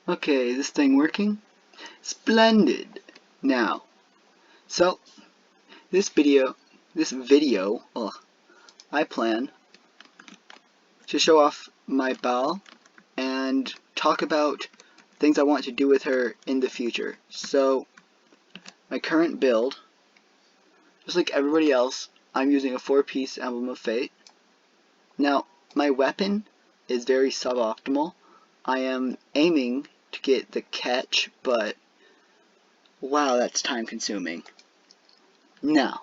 Okay, this thing working? Splendid! Now, so, this video, I plan to show off my Baal and talk about things I want to do with her in the future. So, my current build, just like everybody else, I'm using a 4-piece Emblem of Fate. Now, my weapon is very suboptimal. I am aiming to get the catch, but wow, that's time consuming. Now,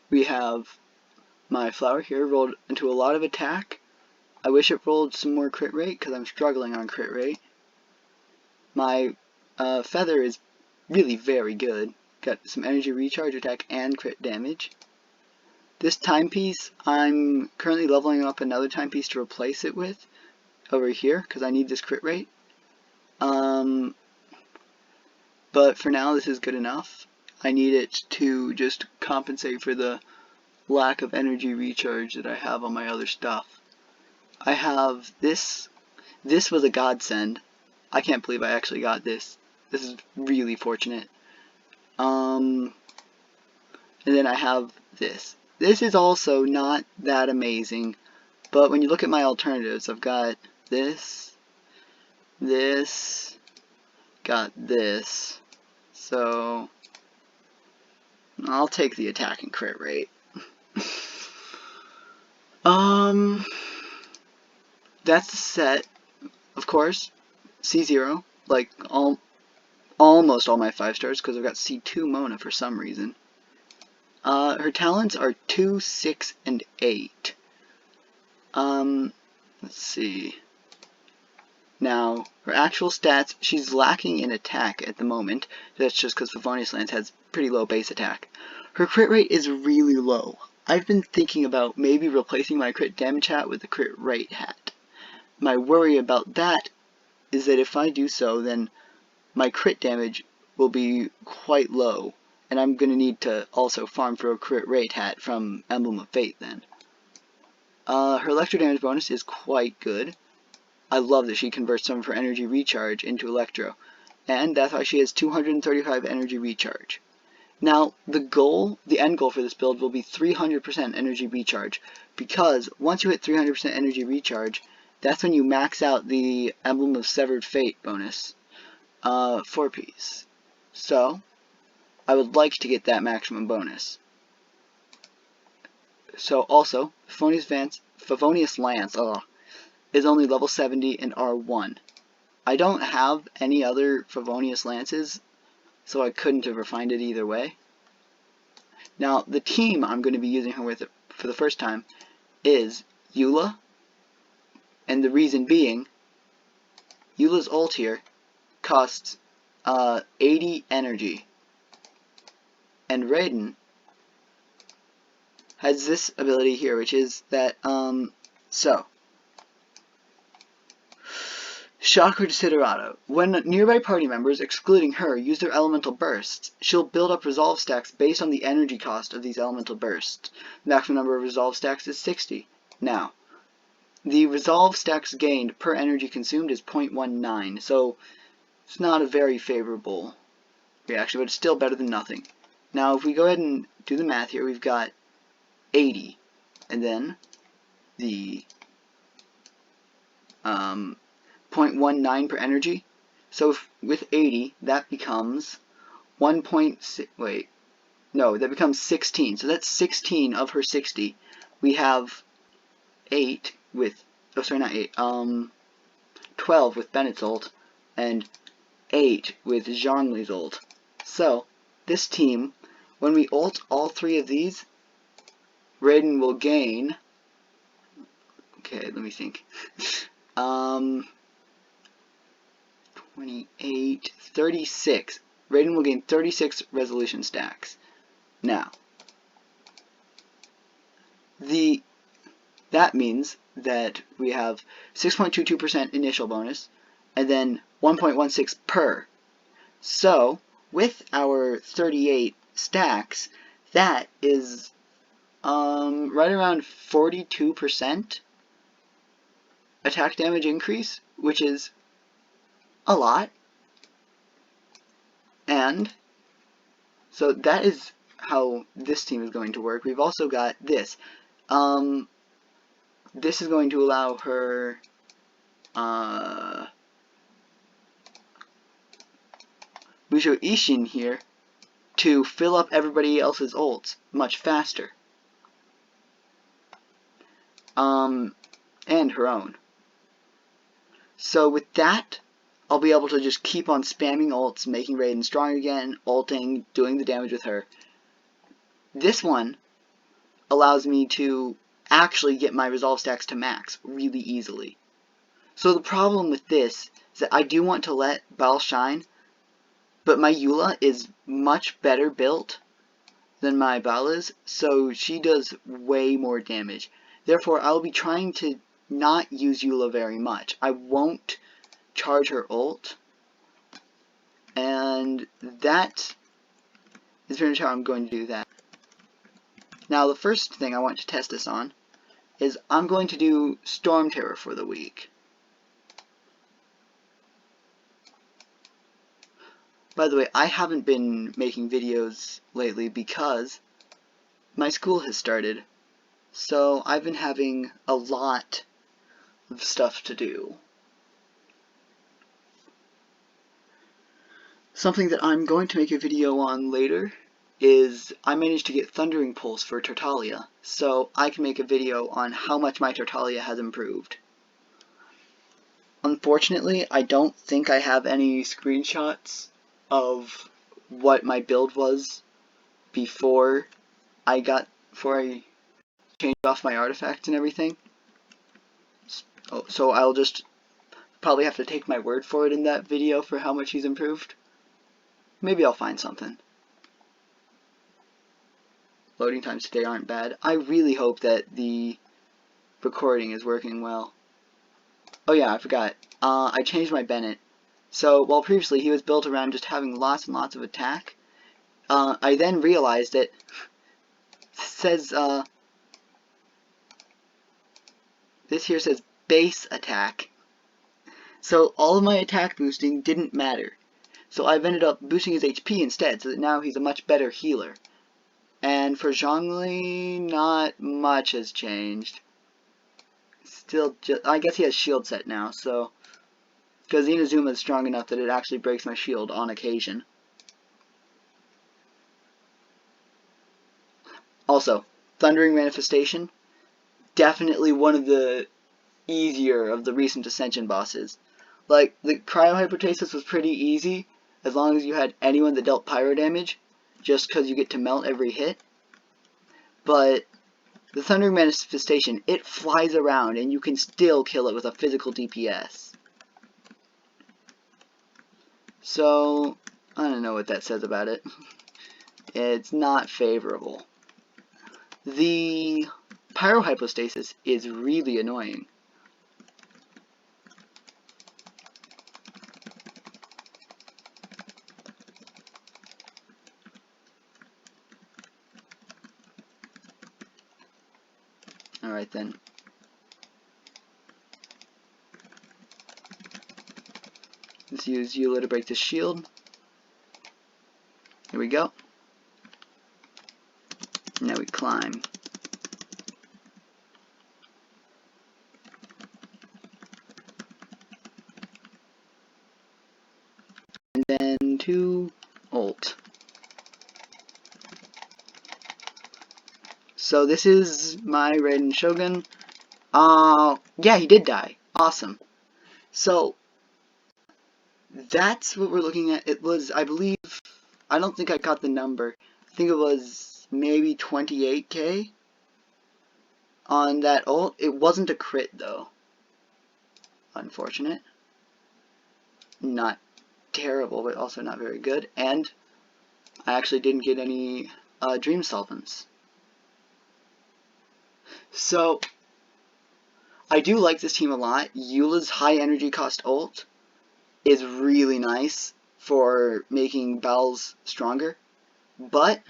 we have my flower here rolled into a lot of attack. I wish it rolled some more crit rate because I'm struggling on crit rate. My feather is really very good. Got some energy recharge, attack, and crit damage. This timepiece, I'm currently leveling up another timepiece to replace it with over here because I need this crit rate. But for now, this is good enough. I need it to just compensate for the lack of energy recharge that I have on my other stuff. I have this. This was a godsend. I can't believe I actually got this. This is really fortunate. And then I have this. This is also not that amazing, but when you look at my alternatives, I've got this, got this. So I'll take the attack and crit rate. That's the set. Of course, C0, like almost all my 5 stars, because I've got C2 Mona for some reason. Her talents are 2, 6, and 8. Let's see. Now, her actual stats, she's lacking in attack at the moment. That's just because Favonius Lance has pretty low base attack. Her crit rate is really low. I've been thinking about maybe replacing my crit damage hat with the crit rate hat. My worry about that is that if I do so, then my crit damage will be quite low, and I'm going to need to also farm for a crit rate hat from Emblem of Fate then. Her electro damage bonus is quite good. I love that she converts some of her energy recharge into electro, and that's why she has 235 energy recharge. Now, the end goal for this build will be 300% energy recharge, because once you hit 300% energy recharge, that's when you max out the Emblem of Severed Fate bonus, 4-piece. So, I would like to get that maximum bonus. So, also, Favonius Lance is only level 70 and R1. I don't have any other Favonius Lances, so I couldn't have refined it either way. Now, the team I'm going to be using her with for the first time is Eula, and the reason being, Eula's ult here costs 80 energy, and Raiden has this ability here, which is that, Shock or Desiderato. When nearby party members, excluding her, use their elemental bursts, she'll build up resolve stacks based on the energy cost of these elemental bursts. The maximum number of resolve stacks is 60. Now, the resolve stacks gained per energy consumed is 0.19, so it's not a very favorable reaction, but it's still better than nothing. Now, if we go ahead and do the math here, we've got 80, and then the 0.19 per energy. So with 80, that becomes 1.6, wait, no, that becomes 16. So that's 16 of her 60. We have 8 with, oh sorry, not 8, 12 with Bennett's ult, and 8 with Zhongli's ult. So, this team, when we ult all 3 of these, Raiden will gain, okay, let me think, 28, 36. Raiden will gain 36 resolution stacks. Now, that means that we have 6.22% initial bonus, and then 1.16 per. So, with our 38 stacks, that is right around 42% attack damage increase, which is a lot. And so that is how this team is going to work. We've also got this. This is going to allow her Musho Ishin here to fill up everybody else's ults much faster. And her own. So with that, I'll be able to just keep on spamming ults, making Raiden strong again, ulting, doing the damage with her. This one allows me to actually get my resolve stacks to max really easily. So the problem with this is that I do want to let Baal shine, but my Eula is much better built than my Baal is, so she does way more damage. Therefore, I'll be trying to not use Eula very much. I won't charge her ult, and that is pretty much how I'm going to do that. Now, the first thing I want to test this on is I'm going to do Storm Terror for the week. By the way, I haven't been making videos lately because my school has started, so I've been having a lot of stuff to do. Something that I'm going to make a video on later is I managed to get Thundering Pulse for Tartaglia, so I can make a video on how much my Tartaglia has improved. Unfortunately, I don't think I have any screenshots of what my build was before I changed off my artifacts and everything. So I'll just probably have to take my word for it in that video for how much he's improved. Maybe I'll find something. Loading times today aren't bad. I really hope that the recording is working well. Oh yeah, I forgot. I changed my Bennett. So, while previously he was built around just having lots and lots of attack, I then realized that it says, this here says base attack. So all of my attack boosting didn't matter. So I've ended up boosting his HP instead, so that now he's a much better healer. And for Zhongli, not much has changed. Still, I guess he has shield set now, so... Because Inazuma is strong enough that it actually breaks my shield on occasion. Also, Thundering Manifestation, definitely one of the easier of the recent Ascension bosses. Like, the Cryohypostasis was pretty easy, as long as you had anyone that dealt pyro damage, just because you get to melt every hit. But the Thundering Manifestation, it flies around, and you can still kill it with a physical DPS. So, I don't know what that says about it. It's not favorable. The Pyrohypostasis is really annoying. Alright then. Let's use Eula to break the shield. Here we go. Now we climb. And then to ult. So this is my Raiden Shogun. Yeah, he did die. Awesome. So, that's what we're looking at. It was, I believe, I don't think I got the number. I think it was maybe 28k on that ult. It wasn't a crit though. Unfortunate. Not terrible, but also not very good. And I actually didn't get any Dream Solvents. So, I do like this team a lot. Eula's high energy cost ult is really nice for making Baal's stronger, but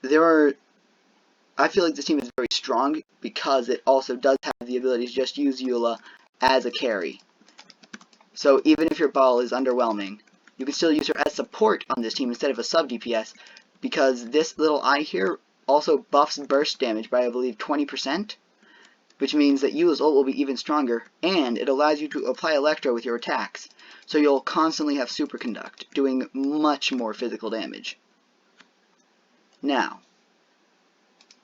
I feel like this team is very strong because it also does have the ability to just use Eula as a carry. So even if your Baal is underwhelming, you can still use her as support on this team instead of a sub DPS, because this little eye here also buffs burst damage by, I believe, 20%, which means that Eula's ult will be even stronger, and it allows you to apply Electro with your attacks, so you'll constantly have Superconduct, doing much more physical damage. Now,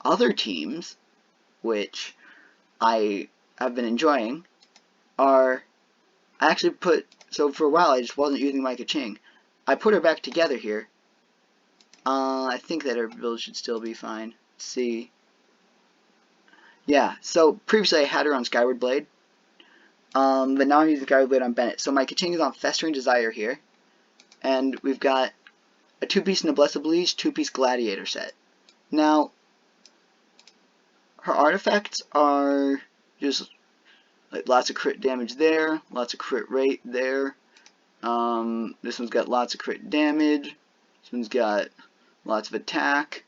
other teams, which I have been enjoying, are, I actually put, so for a while I just wasn't using my Kaching. I put her back together here. I think that her build should still be fine. Let's see. Yeah, so previously I had her on Skyward Blade, but now I'm using Skyward Blade on Bennett. So my Kaching is on Festering Desire here, and we've got a 2-piece Noblesse Oblige, 2-piece Gladiator set. Now, her artifacts are just like lots of crit damage there, lots of crit rate there. This one's got lots of crit damage. This one's got lots of attack.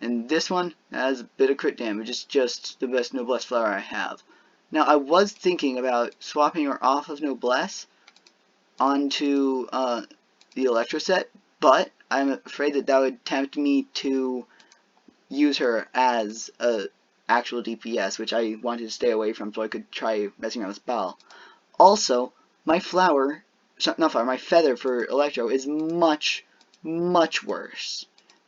And this one has a bit of crit damage. It's just the best Noblesse flower I have. Now, I was thinking about swapping her off of Noblesse onto the Electro set, but I'm afraid that that would tempt me to use her as a actual DPS, which I wanted to stay away from so I could try messing around with Baal. Also, my flower, not flower, my feather for Electro is much, much worse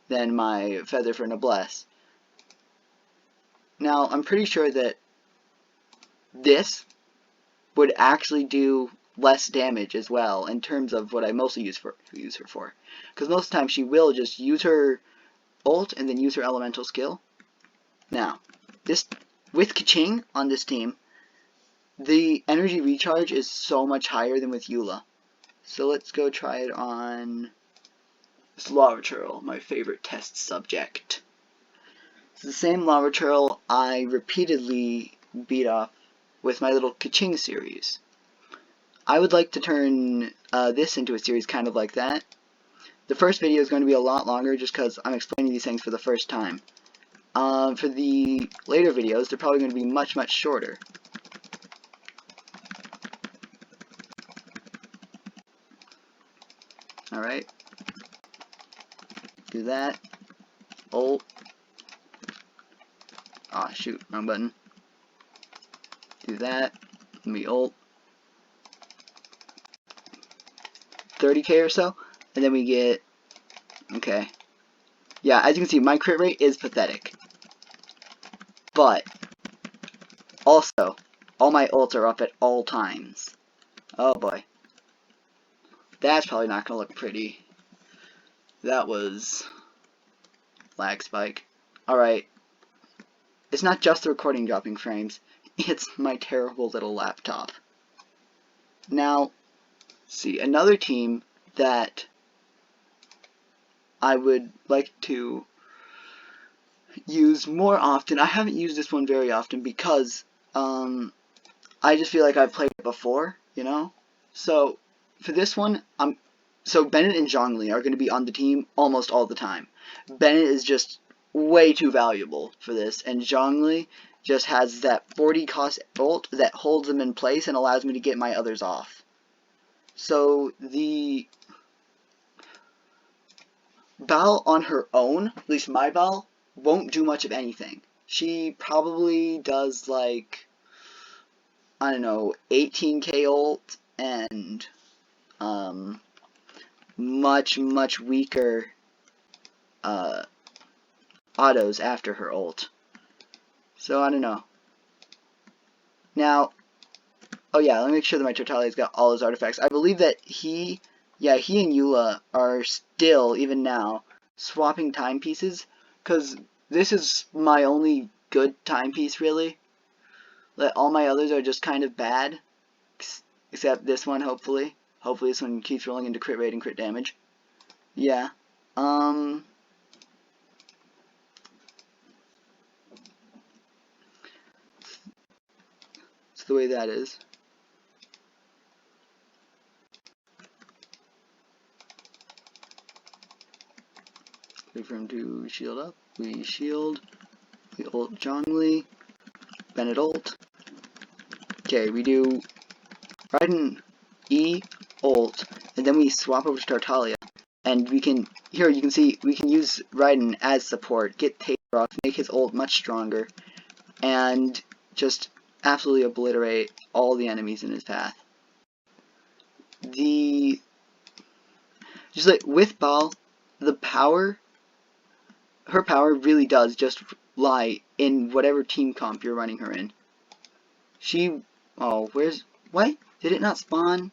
than my feather for Noblesse. Now, I'm pretty sure that this would actually do less damage as well in terms of what I mostly use her for. Because most of the time she will just use her ult and then use her elemental skill. Now, this with Kaching on this team, the energy recharge is so much higher than with Eula. So let's go try it on this Lava Turtle, my favorite test subject. It's the same Lava Turtle I repeatedly beat up with my little Kaching series. I would like to turn this into a series kind of like that. The first video is going to be a lot longer just because I'm explaining these things for the first time. For the later videos, they're probably going to be much, much shorter. Alright. Do that. Ult. Ah, shoot, wrong button. Do that. Let me ult. 30k or so. And then we get... Okay. Yeah, as you can see, my crit rate is pathetic. But, also, all my ults are up at all times. Oh boy. That's probably not going to look pretty. That was... lag spike. Alright. It's not just the recording dropping frames. It's my terrible little laptop. Now, see, another team that I would like to use more often. I haven't used this one very often because I just feel like I've played it before, you know? So, for this one, so Bennett and Zhongli are going to be on the team almost all the time. Bennett is just way too valuable for this, and Zhongli just has that 40 cost ult that holds them in place and allows me to get my others off. So, the Baal on her own, at least my Baal, won't do much of anything. She probably does like, I don't know, 18k ult and much, much weaker autos after her ult. So I don't know. Now, oh yeah, let me make sure that my Totalia's got all his artifacts. I believe that he and Eula are still, even now, swapping timepieces, because this is my only good timepiece, really. All my others are just kind of bad, except this one, hopefully. Hopefully this one keeps rolling into crit rate and crit damage. Yeah. It's the way that is. Wait for him to shield up. We shield. We ult Zhongli. Bennett ult. Okay, we do Raiden. E, ult, and then we swap over to Tartaglia. And we can, here you can see, we can use Raiden as support, get Taser off, make his ult much stronger, and just absolutely obliterate all the enemies in his path. Just like with Baal, the power, her power really does just lie in whatever team comp you're running her in. What? Did it not spawn?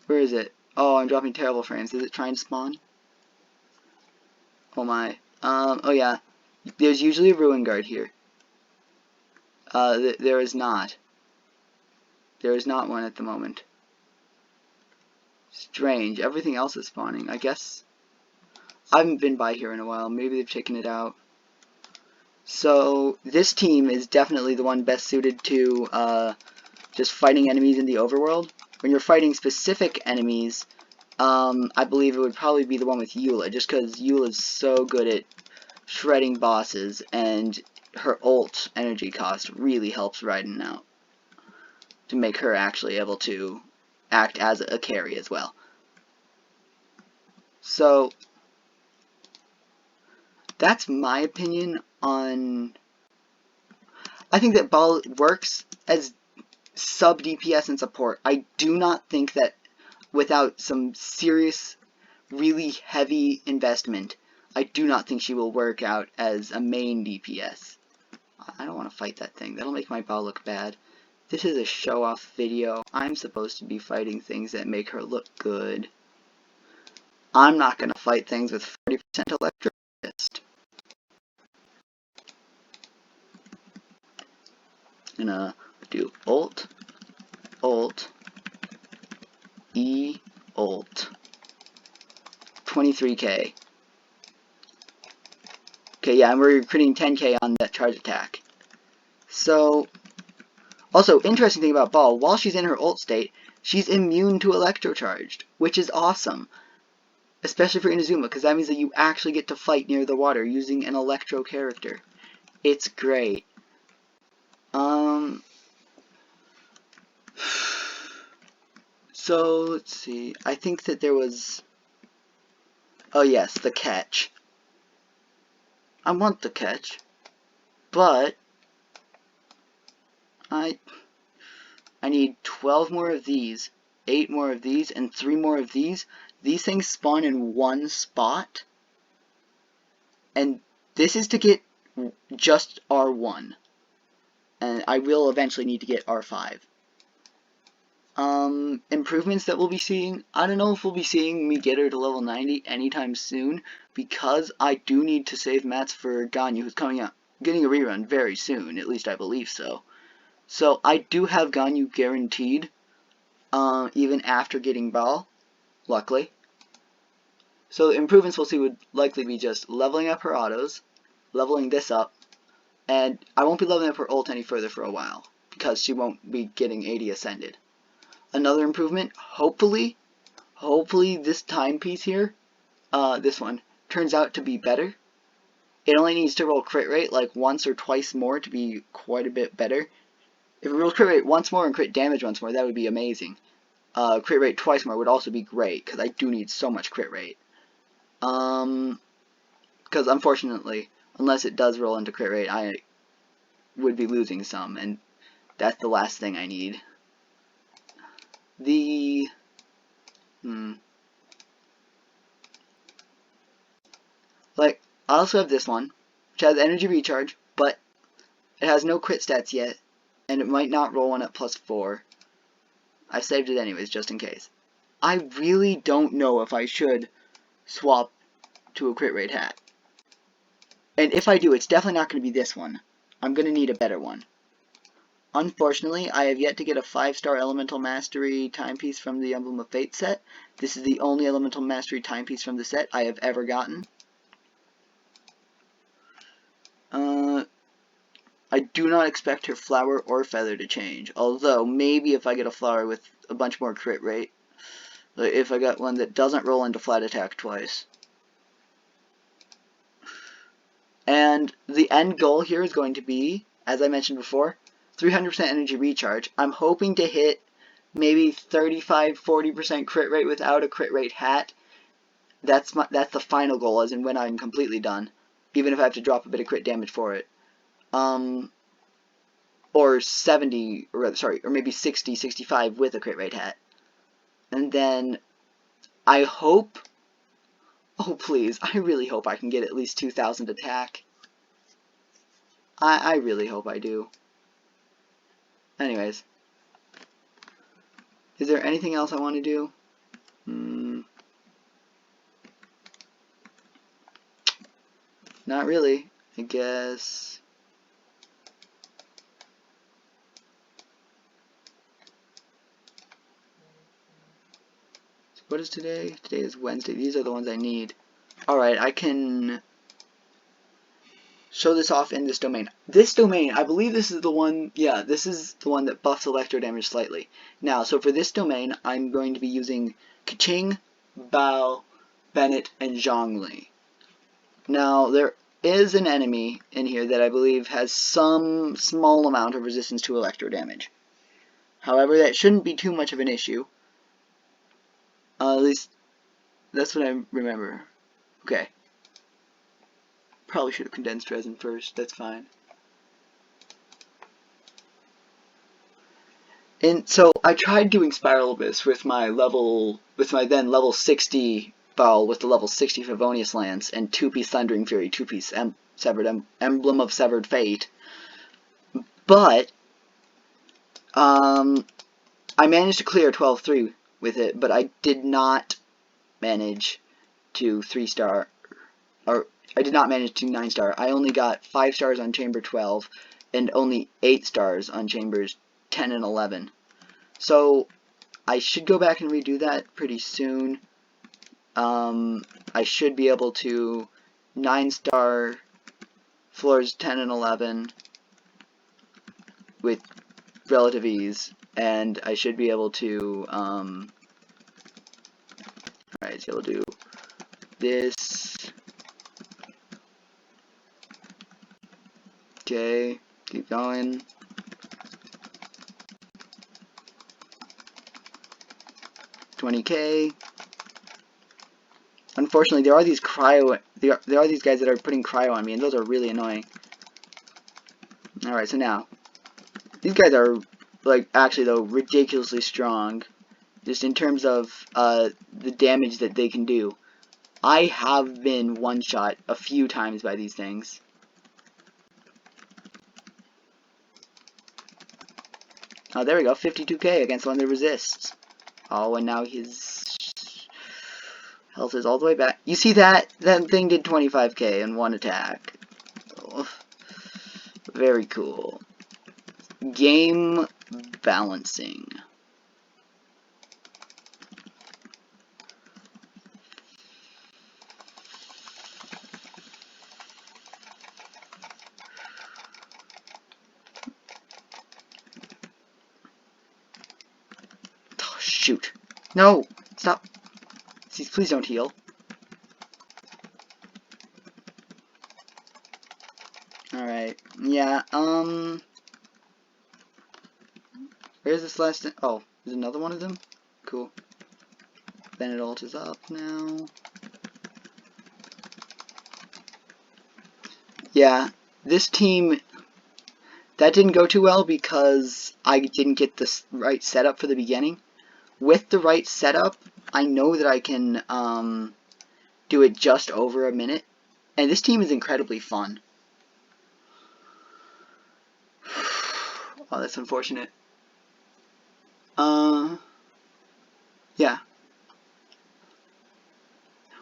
Where is it? Oh, I'm dropping terrible frames. Is it trying to spawn? Oh my. Oh yeah. There's usually a Ruin Guard here. There is not. There is not one at the moment. Strange. Everything else is spawning. I guess I haven't been by here in a while. Maybe they've taken it out. So this team is definitely the one best suited to just fighting enemies in the overworld. When you're fighting specific enemies, I believe it would probably be the one with Eula, just because Eula is so good at shredding bosses, and her ult energy cost really helps Raiden out to make her actually able to act as a carry as well. So that's my opinion on. I think that Baal works as sub DPS and support. I do not think that without some serious, really heavy investment, I do not think she will work out as a main DPS. I don't want to fight that thing. That'll make my Baal look bad. This is a show-off video. I'm supposed to be fighting things that make her look good. I'm not going to fight things with 40% electric fist. I'm gonna do ult, ult, E, ult. 23k. Okay, yeah, and we're recruiting 10k on that charge attack. So, also, interesting thing about Baal, while she's in her ult state, she's immune to electrocharged, which is awesome. Especially for Inazuma, because that means that you actually get to fight near the water using an electro character. It's great. So, let's see. I think that there was... Oh yes, the catch. I want the catch, but I need 12 more of these, 8 more of these, and 3 more of these. These things spawn in one spot, and this is to get just R1, and I will eventually need to get R5. Improvements that we'll be seeing, I don't know if we'll be seeing me get her to level 90 anytime soon, because I do need to save mats for Ganyu, who's coming out, getting a rerun very soon, at least I believe so. So I do have Ganyu guaranteed, even after getting Baal, luckily. So the improvements we'll see would likely be just leveling up her autos, leveling this up, and I won't be leveling up her ult any further for a while, because she won't be getting 80 ascended. Another improvement, hopefully this timepiece here, this one, turns out to be better. It only needs to roll crit rate like once or twice more to be quite a bit better. If it rolls crit rate once more and crit damage once more, that would be amazing. Crit rate twice more would also be great, because I do need so much crit rate. Because unfortunately, unless it does roll into crit rate, I would be losing some, and that's the last thing I need. Like, I also have this one, which has energy recharge, but it has no crit stats yet, and it might not roll one at +4. I saved it anyways, just in case. I really don't know if I should swap to a crit rate hat. And if I do, it's definitely not going to be this one. I'm going to need a better one. Unfortunately, I have yet to get a 5-star Elemental Mastery timepiece from the Emblem of Fate set. This is the only Elemental Mastery timepiece from the set I have ever gotten. I do not expect her flower or feather to change, although maybe if I get a flower with a bunch more crit rate, like if I got one that doesn't roll into flat attack twice. And the end goal here is going to be, as I mentioned before, 300% energy recharge. I'm hoping to hit maybe 35–40% crit rate without a crit rate hat. That's the final goal, as in when I'm completely done, even if I have to drop a bit of crit damage for it. Or 70, or maybe 60–65 with a crit rate hat. And then I hope, oh please, I really hope I can get at least 2,000 attack. I really hope I do. Anyways, is there anything else I want to do? Not really, I guess. What is today? Today is Wednesday. These are the ones I need. Alright, I can show this off in this domain. This domain, I believe this is the one, yeah, this is the one that buffs electro damage slightly. Now, so for this domain, I'm going to be using Kaching, Baal, Bennett, and Zhongli. Now, there is an enemy in here that I believe has some small amount of resistance to electro damage. However, that shouldn't be too much of an issue. At least, that's what I remember. Okay. Probably should have condensed resin first, that's fine. And so I tried doing Spiral Abyss with my then level 60 Baal with the level 60 Favonius Lance and 2-piece Thundering Fury, 2-piece Emblem of Severed Fate. But I managed to clear 12-3 with it, but I did not manage to 3-star, or I did not manage to 9-star. I only got 5 stars on Chamber 12 and only 8 stars on Chambers 10 and 11. So I should go back and redo that pretty soon. I should be able to 9-star floors 10 and 11 with relative ease, and I should be able to, alright, so we'll do this. Okay, keep going. $20K. Unfortunately, there are these guys that are putting cryo on me, and those are really annoying. Alright, so now, these guys are, like, actually, though, ridiculously strong, just in terms of, the damage that they can do. I have been one-shot a few times by these things. Oh, there we go, 52K against one that resists. Oh, and now his health is all the way back. You see that? That thing did 25K in one attack. Oh, very cool. Game balancing. Oh, shoot. No! Stop. Please don't heal. Alright. Yeah, where's this last... Oh, there's another one of them? Cool. Bennett ult is up now. Yeah, this team... That didn't go too well because I didn't get the right setup for the beginning. With the right setup, I know that I can do it just over a minute. And this team is incredibly fun. Oh, that's unfortunate. Yeah.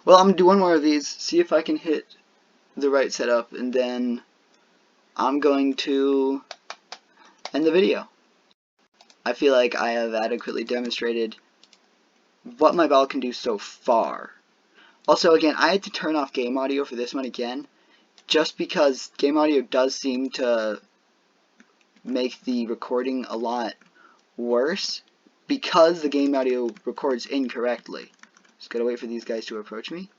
Well, I'm gonna do one more of these, see if I can hit the right setup, and then I'm going to end the video. I feel like I have adequately demonstrated what my Baal can do so far. Also, again, I had to turn off game audio for this one again, just because game audio does seem to make the recording a lot worse, because the game audio records incorrectly. Just gotta wait for these guys to approach me.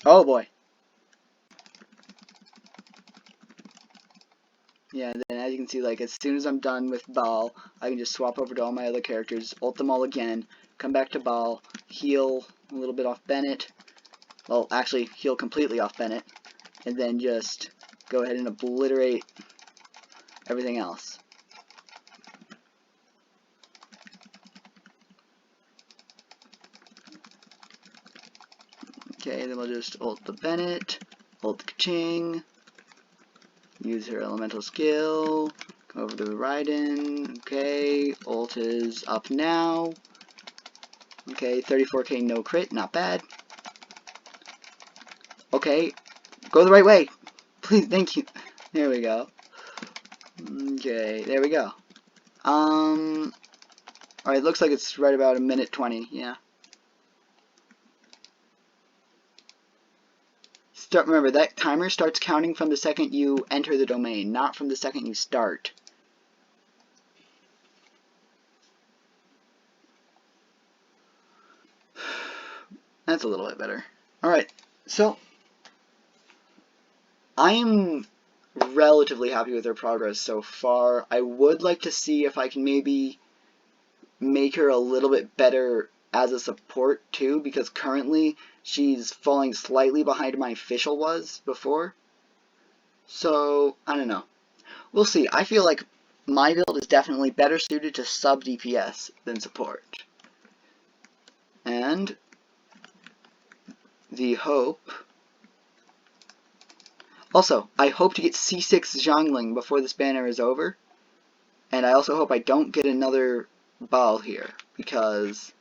Oh boy. Yeah, then as you can see, like, as soon as I'm done with Baal, I can just swap over to all my other characters, ult them all again, come back to Baal, heal a little bit off Bennett, well, actually, heal completely off Bennett, and then just go ahead and obliterate everything else. Okay, then we'll just ult the Bennett, ult the Ka-ching, use her elemental skill, go over to the Raiden, okay, ult is up now, okay, 34k no crit, not bad, okay, go the right way, please, thank you, there we go, okay, there we go, alright, looks like it's right about a minute 20, yeah. Remember, that timer starts counting from the second you enter the domain, not from the second you start. That's a little bit better. Alright, so I am relatively happy with her progress so far. I would like to see if I can maybe make her a little bit better as a support too, because currently she's falling slightly behind my official was before. So, I don't know. We'll see. I feel like my build is definitely better suited to sub DPS than support. And the hope... Also, I hope to get C6 Zhongling before this banner is over. And I also hope I don't get another Baal here, because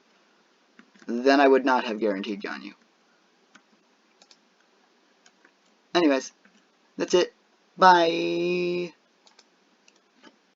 then I would not have guaranteed Ganyu. Anyways, that's it. Bye!